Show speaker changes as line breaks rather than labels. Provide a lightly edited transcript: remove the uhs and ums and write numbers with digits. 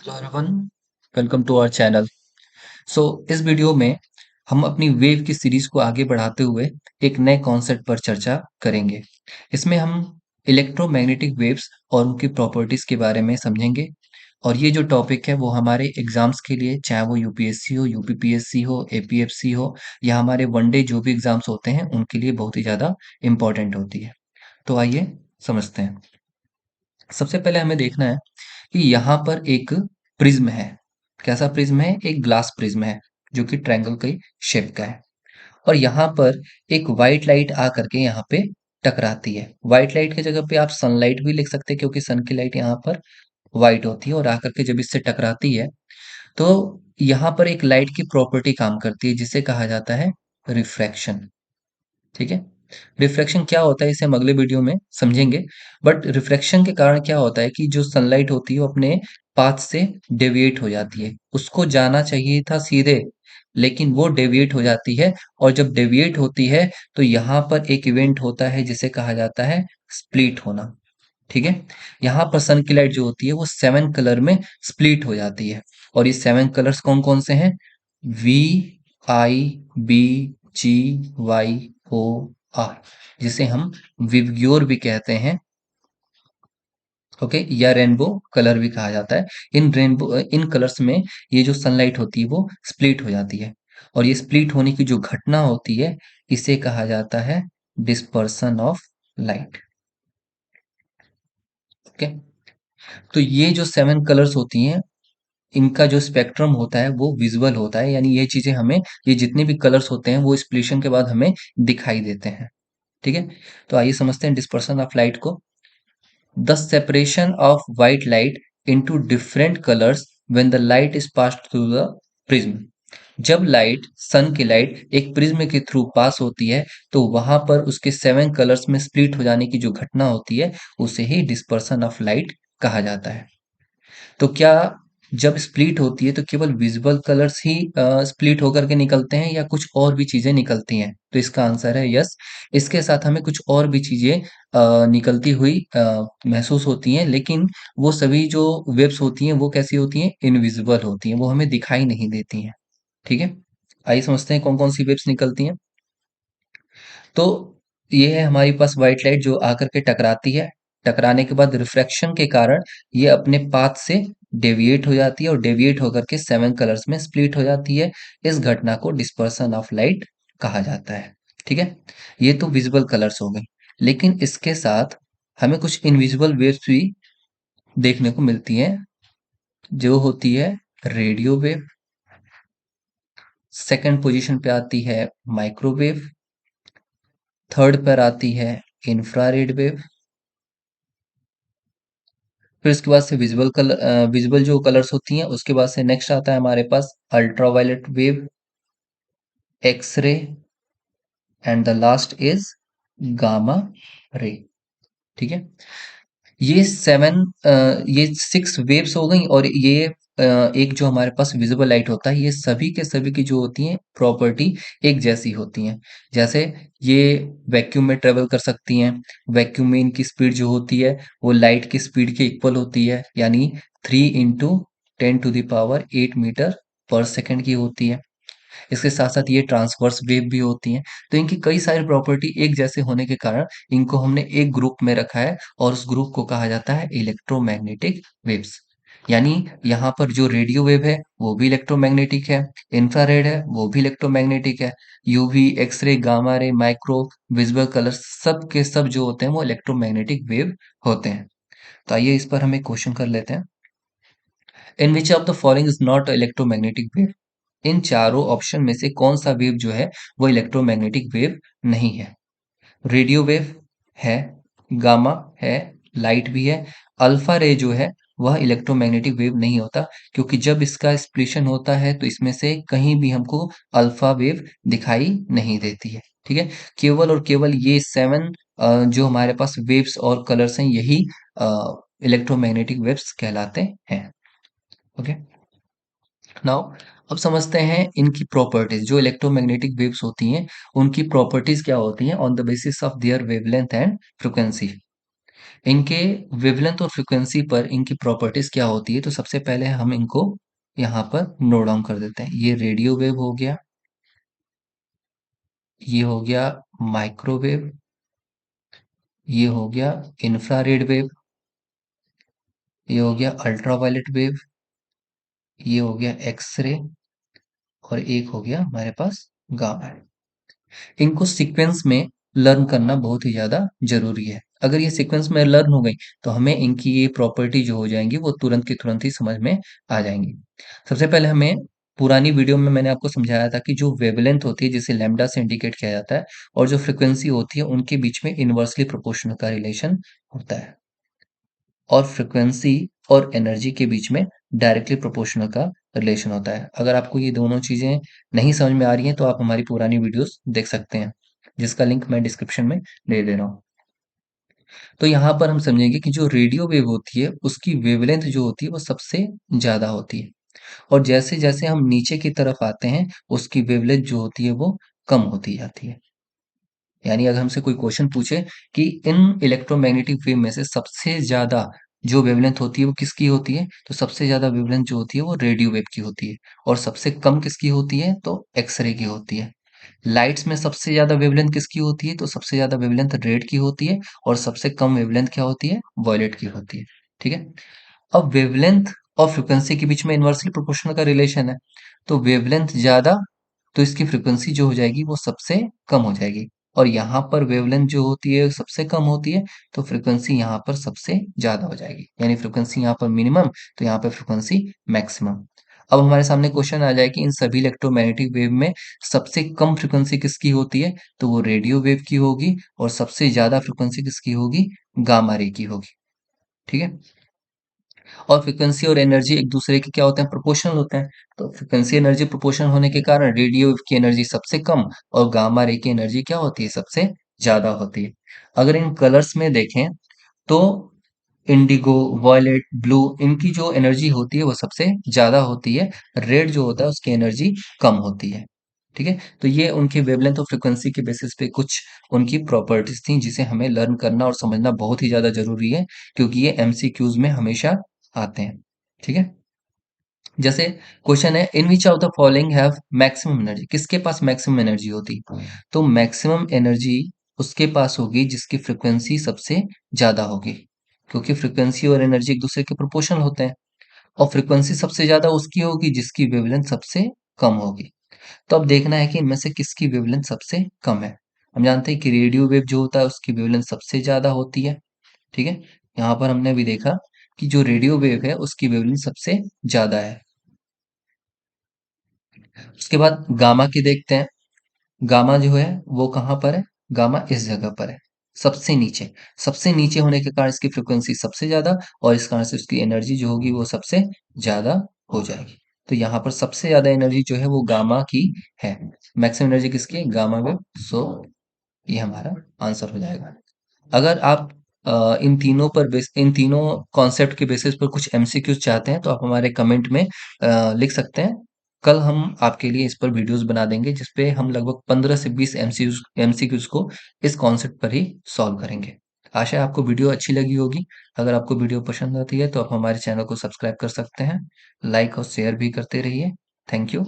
Hello everyone, welcome to our channel. So इस video में हम अपनी वेव की सीरीज को आगे बढ़ाते हुए एक नए कॉन्सेप्ट पर चर्चा करेंगे। इसमें हम इलेक्ट्रोमैग्नेटिक वेव्स और उनकी प्रॉपर्टीज के बारे में समझेंगे। और ये जो टॉपिक है वो हमारे एग्जाम्स के लिए, चाहे वो यूपीएससी हो, यूपीपीएससी हो, एपीएफसी हो या हमारे वनडे जो भी एग्जाम्स होते हैं उनके लिए बहुत ही ज़्यादा इम्पोर्टेंट होती है। तो आइए समझते हैं। सबसे पहले हमें देखना है कि यहाँ पर एक प्रिज्म है। कैसा प्रिज्म है? एक ग्लास प्रिज्म है जो कि ट्रायंगल के शेप का है। और यहाँ पर एक व्हाइट लाइट आ करके यहाँ पे टकराती है। व्हाइट लाइट की जगह पे आप सनलाइट भी लिख सकते हैं क्योंकि सन की लाइट यहाँ पर व्हाइट होती है और आकर के जब इससे टकराती है तो यहाँ पर एक लाइट की प्रॉपर्टी काम करती है जिसे कहा जाता है रिफ्रैक्शन। ठीक है। रिफ्रैक्शन क्या होता है इसे हम अगले वीडियो में समझेंगे। बट रिफ्रैक्शन के कारण क्या होता है कि जो सनलाइट होती है वो अपने पाथ से डेविएट हो जाती है। उसको जाना चाहिए था सीधे, लेकिन वो डेविएट हो जाती है। और जब डेविएट होती है तो यहाँ पर एक इवेंट होता है जिसे कहा जाता है स्प्लिट होना। ठीक है। यहाँ पर सन की लाइट जो होती है वो 7 कलर में स्प्लिट हो जाती है। और ये 7 कलर्स कौन कौन से हैं? V, I, B, G, Y, O, R, जिसे हम विबग्योर भी कहते हैं। ओके, या रेनबो कलर भी कहा जाता है। इन कलर्स में ये जो सनलाइट होती है वो स्प्लिट हो जाती है। और ये स्प्लिट होने की जो घटना होती है इसे कहा जाता है डिस्पर्सन ऑफ लाइट। ओके। तो ये जो 7 कलर्स होती हैं इनका जो स्पेक्ट्रम होता है वो विजुअल होता है, यानी ये चीजें हमें, ये जितने भी कलर्स होते हैं वो स्प्लिशन के बाद हमें दिखाई देते हैं। ठीक है। तो आइए समझते हैं डिस्पर्सन ऑफ लाइट को। The separation of white light into different colours when the light is passed through the prism. जब लाइट, सन की लाइट एक प्रिज्म के थ्रू पास होती है तो वहां पर उसके 7 कलर्स में स्प्लिट हो जाने की जो घटना होती है उसे ही डिस्पर्सन ऑफ लाइट कहा जाता है। तो क्या जब स्प्लिट होती है तो केवल विजिबल कलर्स ही स्प्लिट होकर के निकलते हैं या कुछ और भी चीजें निकलती हैं? तो इसका आंसर है यस। इसके साथ हमें कुछ और भी चीजें निकलती हुई महसूस होती हैं, लेकिन वो सभी जो वेव्स होती हैं वो कैसी होती हैं? इनविजिबल होती हैं, वो हमें दिखाई नहीं देती हैं। ठीक है। आइए समझते हैं कौन कौन सी वेव्स निकलती हैं। तो ये है हमारे पास व्हाइट लाइट जो आकर के टकराती है। टकराने के बाद रिफ्रैक्शन के कारण ये अपने पाथ से डेविएट हो जाती है और डेविएट होकर के 7 कलर्स में स्प्लिट हो जाती है। इस घटना को डिस्पर्सन ऑफ लाइट कहा जाता है। ठीक है। ये तो विजिबल कलर्स हो गई, लेकिन इसके साथ हमें कुछ इनविजिबल वेव्स भी देखने को मिलती हैं जो होती है रेडियो वेव। सेकंड पोजीशन पे आती है माइक्रोवेव। थर्ड पर आती है इंफ्रारेड वेव। फिर उसके बाद से विजिबल जो कलर्स होती हैं उसके बाद से नेक्स्ट आता है हमारे पास ultraviolet wave, X ray, and the last is gamma ray. ठीक है। ये 6 वेव्स हो गई। और ये एक जो हमारे पास विजिबल लाइट होता है ये सभी के सभी की जो होती हैं प्रॉपर्टी एक जैसी होती हैं। जैसे ये वैक्यूम में ट्रेवल कर सकती हैं। वैक्यूम में इनकी स्पीड जो होती है वो लाइट की स्पीड के इक्वल होती है, यानी 3 × 10⁸ मीटर पर सेकंड की होती है। इसके साथ साथ ये ट्रांसवर्स वेव भी होती हैं। तो इनकी कई सारी प्रॉपर्टी एक जैसे होने के कारण इनको हमने एक ग्रुप में रखा है और उस ग्रुप को कहा जाता है इलेक्ट्रोमैग्नेटिक वेव्स। यानी यहाँ पर जो रेडियो वेव है वो भी इलेक्ट्रोमैग्नेटिक है, इंफ्रारेड है वो भी इलेक्ट्रोमैग्नेटिक है, UV, X-ray, gamma ray, micro, visible colour, सब के सब जो होते हैं वो इलेक्ट्रोमैग्नेटिक वेव होते हैं। तो आइए इस पर हम एक क्वेश्चन कर लेते हैं। In which of the following is not electromagnetic wave? इन चारों ऑप्शन में से कौन सा वेव जो है वो इलेक्ट्रोमैग्नेटिक वेव नहीं है? रेडियो वेव है, गामा है, लाइट भी है। अल्फा रे जो है वह इलेक्ट्रोमैग्नेटिक वेव नहीं होता, क्योंकि जब इसका स्प्लिशन होता है तो इसमें से कहीं भी हमको अल्फा वेव दिखाई नहीं देती है। ठीक है। केवल और केवल ये 7 जो हमारे पास वेव्स और कलर्स हैं यही इलेक्ट्रोमैग्नेटिक वेव्स कहलाते हैं। ओके। नाउ अब समझते हैं इनकी प्रॉपर्टीज। जो इलेक्ट्रोमैग्नेटिक वेव्स होती हैं उनकी प्रॉपर्टीज क्या होती हैं on the basis of their wavelength and frequency. इनके वेवलेंथ और फ्रीक्वेंसी पर इनकी प्रॉपर्टीज क्या होती है, तो सबसे पहले हम इनको यहाँ पर नोट डाउन कर देते हैं। ये रेडियो वेव हो गया, ये हो गया माइक्रोवेव, ये हो गया इंफ्रारेड वेव, ये हो गया अल्ट्रावायलेट वेव, ये हो गया एक्सरे, और एक हो गया हमारे पास गामा। इनको सीक्वेंस में लर्न करना बहुत ही ज़्यादा ज़रूरी है। अगर ये सीक्वेंस में लर्न हो गई, तो हमें इनकी ये प्रॉपर्टी जो हो जाएँगी, वो तुरंत की तुरंत ही समझ में आ जाएँगी। सबसे पहले हमें पुरानी वीडियो में मैंने आपको समझाया था कि जो वेवलेंथ होती है, जिसे लैम्ब्डा से इंडिकेट किया जाता है, और जो फ्रीक्वेंसी होती है, उनके बीच में इन्वर्सली प्रोपोर्शनल का रिलेशन होता है। और फ्रीक्वेंसी और एनर्जी के बीच में डायरेक्टली प्रोपोर्शनल का रिलेशन होता है। अगर आपको ये दोनों चीज़ें नहीं समझ में आ रही हैं, तो आप हमारी पुरानी वीडियोस देख सकते हैं, जिसका लिंक मैं डिस्क्रिप्शन में दे दे रहा हूँ। तो यहाँ पर हम समझेंगे कि जो रेडियो वेव होती है, उसकी वेवलेंथ जो होती है वो सबसे ज़्यादा होती है, और जैसे-जैसे हम नीचे की तरफ आते हैं, उसकी वेवलेंथ जो होती है वो कम होती जाती है। यानी अगर हमसे कोई क्वेश्चन पूछे कि इन इलेक्ट्रोमैग्नेटिक वेव में से सबसे ज़्यादा जो वेवलेंथ होती है वो किसकी होती है? तो सबसे ज़्यादा वेवलेंथ जो होती है वो रेडियो वेव की होती है, और सबसे कम किसकी होती है? तो एक्स-रे की होती है। लाइट्स में सबसे ज़्यादा वेवलेंथ किसकी होती है? तो सबसे ज़्यादा वेवलेंथ रेड की होती है, और सबसे कम वेवलेंथ क्या होती है? वॉयलेट की होती है। ठीक है? अब वेवलेंथ और फ्रीक्वेंसी के बीच में इन्वर्सली प्रोपोर्शनल का रिलेशन है। तो वेवलेंथ ज़्यादा, तो इसकी फ्रीक्वेंसी जो हो जाएगी वो सबसे कम हो जाएगी, और यहाँ पर वेवलेंथ जो होती है सबसे कम होती है, तो फ्रीक्वेंसी यहाँ पर सबसे ज़्यादा हो जाएगी। यानी फ्रीक्वेंसी यहाँ पर मिनिमम, तो यहाँ पर फ्रीक्वेंसी मैक्सिमम। अब हमारे सामने क्वेश्चन आ जाए कि इन सभी इलेक्ट्रोमैग्नेटिक वेव में सबसे कम फ्रीक्वेंसी किसकी होती है? तो वो रेडियो वेव की होगी, और सबसे ज़्यादा फ्रीक्वेंसी किसकी होगी? गामा रे की होगी। ठीक है? और फ्रीक्वेंसी और एनर्जी एक दूसरे के क्या होते हैं? प्रोपोर्शनल होते हैं। तो फ्रीक्वेंसी एनर्जी प्रोपोर्शनल होने के कारण रेडियो की एनर्जी सबसे कम, और गामा रे की एनर्जी क्या होती है? सबसे ज़्यादा होती है। अगर इन कलर्स में देखें, तो इंडिगो, वॉयलेट, ब्लू, इनकी जो एनर्जी होती है वो सबसे ज़्यादा होती है। रेड जो होता है उसकी एनर्जी कम होती है। ठीक है? तो ये उनकी वेवलेंथ और फ्रीक्वेंसी के बेसिस पे कुछ उनकी प्रॉपर्टीज़ थी, जिसे हमें लर्न करना और समझना बहुत ही ज़्यादा ज़रूरी है, क्योंकि ये एमसीक्यूज़ में हमेशा आते हैं। ठीक है? जैसे क्वेश्चन है, in which of the following have maximum energy? किसके पास मैक्सिमम एनर्जी होती? तो मैक्सिमम एनर्जी उसके पास होगी जिसकी फ्रीक्वेंसी सबसे ज्यादा होगी, क्योंकि फ्रीक्वेंसी और एनर्जी एक दूसरे के प्रोपोर्शनल होते हैं, और फ्रीक्वेंसी सबसे ज्यादा उसकी होगी जिसकी वेवलेंथ सबसे कम होगी। तो अब देखना है कि इनमें से किसकी वेवलेंथ सबसे कम है। हम जानते हैं कि रेडियो वेव जो होता है उसकी वेवलेंथ सबसे ज्यादा होती है। ठीक है? यहाँ पर हमने भी देखा कि जो रेडियो वेव है उसकी वेवलेंथ सबसे ज्यादा है। उसके बाद गामा की देखते हैं। गामा जो है वो कहाँ पर है? गामा इस जगह पर है, सबसे नीचे। सबसे नीचे होने के कारण इसकी फ्रीक्वेंसी सबसे ज्यादा, और इस कारण से उसकी एनर्जी जो होगी वो सबसे ज्यादा हो जाएगी। तो यहाँ पर सबसे ज्यादा एनर्जी जो है वो गामा की है। मैक्सिमम एनर्जी किसकी है? गामा में। सो ये हमारा आंसर हो जाएगा। अगर आप इन तीनों कॉन्सेप्ट के बेसिस पर कुछ एमसीक्यूज चाहते हैं, तो आप हमारे कमेंट में लिख सकते हैं। कल हम आपके लिए इस पर वीडियोस बना देंगे, जिसपे हम लगभग 15 से 20 एमसीक्यूज को इस कॉन्सेप्ट पर ही सॉल्व करेंगे। आशा है आपको वीडियो अच्छी लगी होगी। अगर आपको वीडियो पसंद आती है, तो आप हमारे चैनल को सब्सक्राइब कर सकते हैं। लाइक और शेयर भी करते रहिए। Thank you.